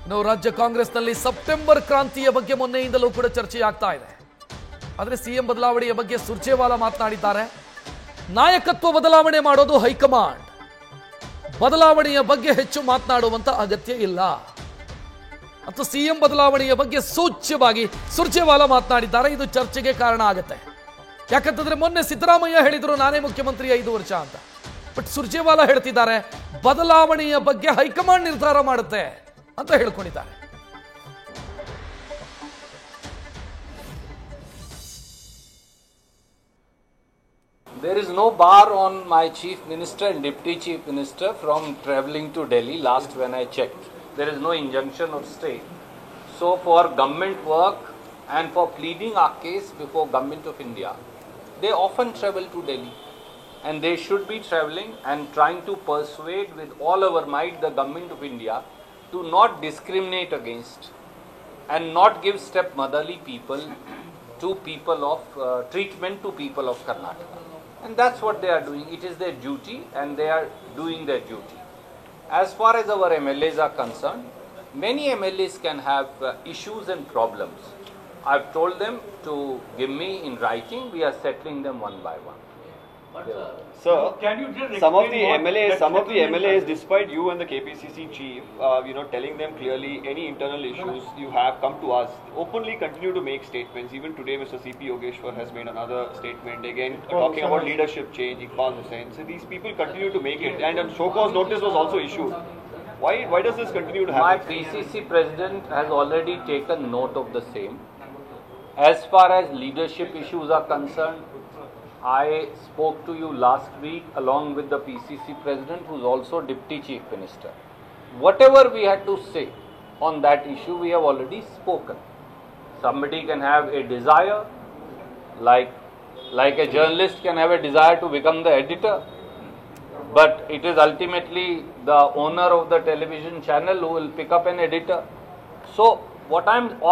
ಇನ್ನು ರಾಜ್ಯ ಕಾಂಗ್ರೆಸ್ನಲ್ಲಿ ಸೆಪ್ಟೆಂಬರ್ ಕ್ರಾಂತಿಯ ಬಗ್ಗೆ ಮೊನ್ನೆಯಿಂದಲೂ ಕೂಡ ಚರ್ಚೆಯಾಗ್ತಾ ಇದೆ. ಆದರೆ ಸಿಎಂ ಬದಲಾವಣೆಯ ಬಗ್ಗೆ ಸುರ್ಜೇವಾಲಾ ಮಾತನಾಡಿದ್ದಾರೆ. ನಾಯಕತ್ವ ಬದಲಾವಣೆ ಮಾಡೋದು ಹೈಕಮಾಂಡ್, ಬದಲಾವಣೆಯ ಬಗ್ಗೆ ಹೆಚ್ಚು ಮಾತನಾಡುವಂತ ಅಗತ್ಯ ಇಲ್ಲ ಅಂತ ಸಿಎಂ ಬದಲಾವಣೆಯ ಬಗ್ಗೆ ಸೂಚ್ಯವಾಗಿ ಸುರ್ಜೇವಾಲಾ ಮಾತನಾಡಿದ್ದಾರೆ. ಇದು ಚರ್ಚೆಗೆ ಕಾರಣ ಆಗುತ್ತೆ. ಯಾಕಂತಂದ್ರೆ ಮೊನ್ನೆ ಸಿದ್ದರಾಮಯ್ಯ ಹೇಳಿದ್ರು ನಾನೇ ಮುಖ್ಯಮಂತ್ರಿ 5 ವರ್ಷ ಅಂತ. ಬಟ್ ಸುರ್ಜೇವಾಲಾ ಹೇಳ್ತಿದ್ದಾರೆ ಬದಲಾವಣೆಯ ಬಗ್ಗೆ ಹೈಕಮಾಂಡ್ ನಿರ್ಧಾರ ಮಾಡುತ್ತೆ ಅಂತ ಹೇಳ್ಕೊಂಡಿದ್ದಾರೆ. There is no bar on my chief minister and deputy chief minister from travelling to Delhi last when I checked. There is no injunction or stay. So for government work and for pleading our case before Government of India, they often travel to Delhi. And they should be travelling and trying to persuade with all our might the Government of India to not discriminate against and not give stepmotherly people to people of treatment to people of Karnataka. And that's what they are doing. It is their duty and they are doing their duty. As far as our MLAs are concerned, many MLAs can have issues and problems. I've told them to give me in writing. We are settling them one by one. Sir, some of the MLAs, despite you and the KPCC chief, telling them clearly any internal issues you have, come to us. Openly continue to make statements. Even today, Mr. C.P. Yogeshwar has made another statement again, talking about leadership change, Iqbal Hussain. So these people continue to make it, and a show cause notice was also issued. Why does this continue to happen? My PCC president has already taken note of the same. As far as leadership issues are concerned, I spoke to you last week along with the PCC president, who is also deputy chief minister. Whatever we had to say on that issue, we have already spoken. Somebody can have a desire, like a journalist can have a desire to become the editor, but it is ultimately the owner of the television channel who will pick up an editor. So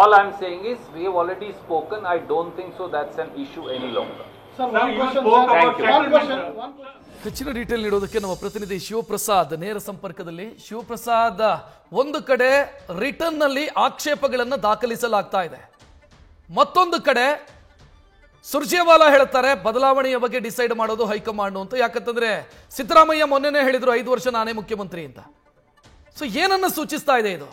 all I'm saying is we have already spoken. I don't think so that's an issue any longer. Sir, one question. ಹೆಚ್ಚಿನ detail ನೀಡೋದಕ್ಕೆ ನಮ್ಮ ಪ್ರತಿನಿಧಿ ಶಿವಪ್ರಸಾದ್ ನೇರ ಸಂಪರ್ಕದಲ್ಲಿ. ಶಿವಪ್ರಸಾದ್, ಒಂದು ಕಡೆ return ನಲ್ಲಿ ಆಕ್ಷೇಪಗಳನ್ನು ದಾಖಲಿಸಲಾಗ್ತಾ ಇದೆ, ಮತ್ತೊಂದು ಕಡೆ ಸುರ್ಜೇವಾಲಾ ಹೇಳ್ತಾರೆ ಬದಲಾವಣೆಯ ಬಗ್ಗೆ ಡಿಸೈಡ್ ಮಾಡೋದು ಹೈಕಮಾಂಡ್ ಅಂತ. ಯಾಕಂತಂದ್ರೆ ಸಿದ್ದರಾಮಯ್ಯ ಮೊನ್ನೆನೇ ಹೇಳಿದ್ರು 5 ವರ್ಷ ನಾನೇ ಮುಖ್ಯಮಂತ್ರಿ ಅಂತ. ಸೊ ಏನನ್ನ ಸೂಚಿಸ್ತಾ ಇದೆ ಇದು?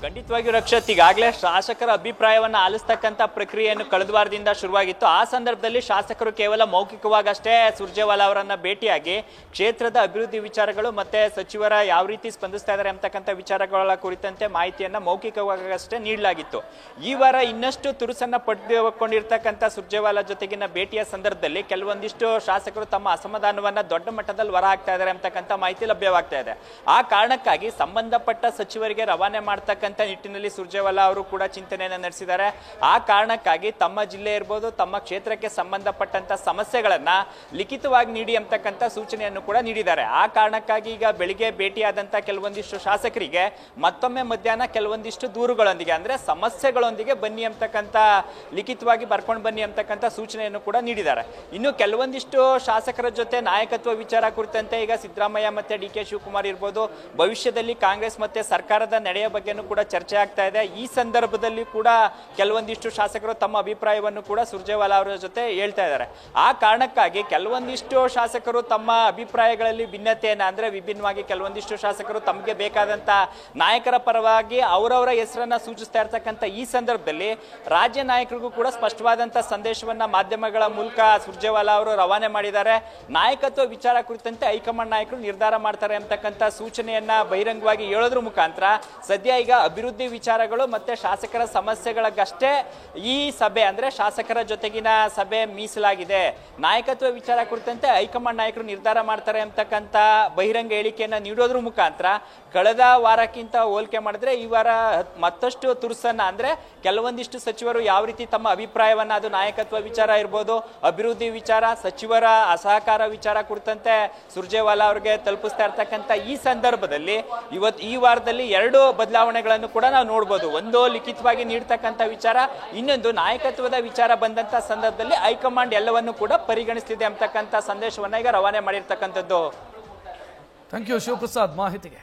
ಖಂಡಿತವಾಗಿಯೂ ರಕ್ಷತ್, ಈಗಾಗಲೇ ಶಾಸಕರ ಅಭಿಪ್ರಾಯವನ್ನು ಆಲಿಸ್ತಕ್ಕಂಥ ಪ್ರಕ್ರಿಯೆಯನ್ನು ಕಳೆದ ವಾರದಿಂದ ಶುರುವಾಗಿತ್ತು. ಆ ಸಂದರ್ಭದಲ್ಲಿ ಶಾಸಕರು ಕೇವಲ ಮೌಖಿಕವಾಗಷ್ಟೇ ಸುರ್ಜೇವಾಲಾ ಅವರನ್ನ ಭೇಟಿಯಾಗಿ ಕ್ಷೇತ್ರದ ಅಭಿವೃದ್ಧಿ ವಿಚಾರಗಳು ಮತ್ತೆ ಸಚಿವರ ಯಾವ ರೀತಿ ಸ್ಪಂದಿಸ್ತಾ ಇದ್ದಾರೆ ಅಂತಕ್ಕಂಥ ವಿಚಾರಗಳ ಕುರಿತಂತೆ ಮಾಹಿತಿಯನ್ನ ಮೌಖಿಕವಾಗಷ್ಟೇ ನೀಡಲಾಗಿತ್ತು. ಈ ವಾರ ಇನ್ನಷ್ಟು ತುರುಸನ್ನ ಪಡೆದುಕೊಂಡಿರ್ತಕ್ಕಂಥ ಸುರ್ಜೇವಾಲಾ ಜೊತೆಗಿನ ಭೇಟಿಯ ಸಂದರ್ಭದಲ್ಲಿ ಕೆಲವೊಂದಿಷ್ಟು ಶಾಸಕರು ತಮ್ಮ ಅಸಮಾಧಾನವನ್ನ ದೊಡ್ಡ ಮಟ್ಟದಲ್ಲಿ ಹೊರ ಹಾಕ್ತಾ ಇದ್ದಾರೆ ಅಂತಕ್ಕಂಥ ಮಾಹಿತಿ ಲಭ್ಯವಾಗ್ತಾ ಇದೆ. ಆ ಕಾರಣಕ್ಕಾಗಿ ಸಂಬಂಧಪಟ್ಟ ಸಚಿವರಿಗೆ ರವಾನೆ ಮಾಡ್ತಕ್ಕಂಥ ನಿಟ್ಟಿನಲ್ಲಿ ಸುರ್ಜೇವಾಲಾ ಅವರು ಕೂಡ ಚಿಂತನೆಯನ್ನು ನಡೆಸಿದ್ದಾರೆ. ಆ ಕಾರಣಕ್ಕಾಗಿ ತಮ್ಮ ಜಿಲ್ಲೆ ಇರಬಹುದು, ತಮ್ಮ ಕ್ಷೇತ್ರಕ್ಕೆ ಸಂಬಂಧಪಟ್ಟಂತ ಸಮಸ್ಯೆಗಳನ್ನ ಲಿಖಿತವಾಗಿ ನೀಡಿ ಅಂತಕ್ಕಂಥ ಸೂಚನೆಯನ್ನು ಕೂಡ ನೀಡಿದ್ದಾರೆ. ಆ ಕಾರಣಕ್ಕಾಗಿ ಈಗ ಬೆಳಿಗ್ಗೆ ಭೇಟಿಯಾದಂತ ಕೆಲವೊಂದಿಷ್ಟು ಶಾಸಕರಿಗೆ ಮತ್ತೊಮ್ಮೆ ಮಧ್ಯಾಹ್ನ ಕೆಲವೊಂದಿಷ್ಟು ದೂರುಗಳೊಂದಿಗೆ ಅಂದ್ರೆ ಸಮಸ್ಯೆಗಳೊಂದಿಗೆ ಬನ್ನಿ ಅಂತಕ್ಕಂಥ ಲಿಖಿತವಾಗಿ ಬರ್ಕೊಂಡು ಬನ್ನಿ ಅಂತಕ್ಕಂಥ ಸೂಚನೆಯನ್ನು ಕೂಡ ನೀಡಿದ್ದಾರೆ. ಇನ್ನು ಕೆಲವೊಂದಿಷ್ಟು ಶಾಸಕರ ಜೊತೆ ನಾಯಕತ್ವ ವಿಚಾರ ಕುರಿತಂತೆ ಈಗ ಸಿದ್ದರಾಮಯ್ಯ ಮತ್ತೆ ಡಿ.ಕೆ. ಶಿವಕುಮಾರ್ ಇರ್ಬೋದು, ಭವಿಷ್ಯದಲ್ಲಿ ಕಾಂಗ್ರೆಸ್ ಮತ್ತೆ ಸರ್ಕಾರದ ನಡೆಯ ಬಗ್ಗೆನೂ ಕೂಡ ಚರ್ಚೆ ಆಗ್ತಾ ಇದೆ. ಈ ಸಂದರ್ಭದಲ್ಲಿ ಕೂಡ ಕೆಲವೊಂದಿಷ್ಟು ಶಾಸಕರು ತಮ್ಮ ಅಭಿಪ್ರಾಯವನ್ನು ಕೂಡ ಸುರ್ಜೇವಾಲಾ ಅವರ ಜೊತೆ ಹೇಳ್ತಾ ಇದ್ದಾರೆ. ಆ ಕಾರಣಕ್ಕಾಗಿ ಕೆಲವೊಂದಿಷ್ಟು ಶಾಸಕರು ತಮ್ಮ ಅಭಿಪ್ರಾಯಗಳಲ್ಲಿ ಭಿನ್ನತೆಯನ್ನ ಅಂದ್ರೆ ವಿಭಿನ್ನವಾಗಿ ಕೆಲವೊಂದಿಷ್ಟು ಶಾಸಕರು ತಮಗೆ ಬೇಕಾದಂತ ನಾಯಕರ ಪರವಾಗಿ ಅವರವರ ಹೆಸರನ್ನ ಸೂಚಿಸ್ತಾ ಇರ್ತಕ್ಕಂಥ ಈ ಸಂದರ್ಭದಲ್ಲಿ ರಾಜ್ಯ ನಾಯಕರಿಗೂ ಕೂಡ ಸ್ಪಷ್ಟವಾದಂತ ಸಂದೇಶವನ್ನ ಮಾಧ್ಯಮಗಳ ಮೂಲಕ ಸುರ್ಜೇವಾಲಾ ಅವರು ರವಾನೆ ಮಾಡಿದ್ದಾರೆ. ನಾಯಕತ್ವ ವಿಚಾರ ಕುರಿತಂತೆ ಹೈಕಮಾಂಡ್ ನಾಯಕರು ನಿರ್ಧಾರ ಮಾಡ್ತಾರೆ ಅಂತಕ್ಕಂಥ ಸೂಚನೆಯನ್ನ ಬಹಿರಂಗವಾಗಿ ಹೇಳೋದ್ರ ಮುಖಾಂತರ ಸದ್ಯ ಈಗ ಅಭಿವೃದ್ಧಿ ವಿಚಾರಗಳು ಮತ್ತೆ ಶಾಸಕರ ಸಮಸ್ಯೆಗಳಿಗಷ್ಟೇ ಈ ಸಭೆ ಅಂದ್ರೆ ಶಾಸಕರ ಜೊತೆಗಿನ ಸಭೆ ಮೀಸಲಾಗಿದೆ, ನಾಯಕತ್ವ ವಿಚಾರ ಕುರಿತಂತೆ ಹೈಕಮಾಂಡ್ ನಾಯಕರು ನಿರ್ಧಾರ ಮಾಡ್ತಾರೆ ಅಂತಕ್ಕಂಥ ಬಹಿರಂಗ ಹೇಳಿಕೆಯನ್ನ ನೀಡೋದ್ರ ಮುಖಾಂತರ ಕಳೆದ ವಾರಕ್ಕಿಂತ ಹೋಲಿಕೆ ಮಾಡಿದ್ರೆ ಈ ವಾರ ಮತ್ತಷ್ಟು ತುರ್ಸನ್ನ ಅಂದ್ರೆ ಕೆಲವೊಂದಿಷ್ಟು ಸಚಿವರು ಯಾವ ರೀತಿ ತಮ್ಮ ಅಭಿಪ್ರಾಯವನ್ನ, ಅದು ನಾಯಕತ್ವ ವಿಚಾರ ಇರ್ಬೋದು, ಅಭಿವೃದ್ಧಿ ವಿಚಾರ, ಸಚಿವರ ಅಸಹಕಾರ ವಿಚಾರ ಕುರಿತಂತೆ ಸುರ್ಜೇವಾಲಾ ಅವರಿಗೆ ತಲುಪಿಸ್ತಾ ಇರ್ತಕ್ಕಂಥ ಈ ಸಂದರ್ಭದಲ್ಲಿ ಈ ವಾರದಲ್ಲಿ 2 ಬದಲಾವಣೆಗಳನ್ನು ಕೂಡ ನಾವು ನೋಡಬಹುದು. ಒಂದು ಲಿಖಿತವಾಗಿ ನೀಡತಕ್ಕಂಥ ವಿಚಾರ, ಇನ್ನೊಂದು ನಾಯಕತ್ವದ ವಿಚಾರ ಬಂದಂತ ಸಂದರ್ಭದಲ್ಲಿ ಹೈಕಮಾಂಡ್ ಎಲ್ಲವನ್ನು ಕೂಡ ಪರಿಗಣಿಸ್ತಿದೆ ಅಂತಕ್ಕಂಥ ಸಂದೇಶವನ್ನ ಈಗ ರವಾನೆ ಮಾಡಿರ್ತಕ್ಕಂಥದ್ದು. ಥ್ಯಾಂಕ್ ಯು ಶಿವಪ್ರಸಾದ್ ಮಾಹಿತಿಗೆ.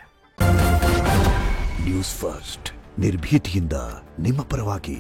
ನ್ಯೂಸ್ ಫಸ್ಟ್ ನಿರ್ಭೀತಿಯಿಂದ ನಿಮ್ಮ ಪರವಾಗಿ.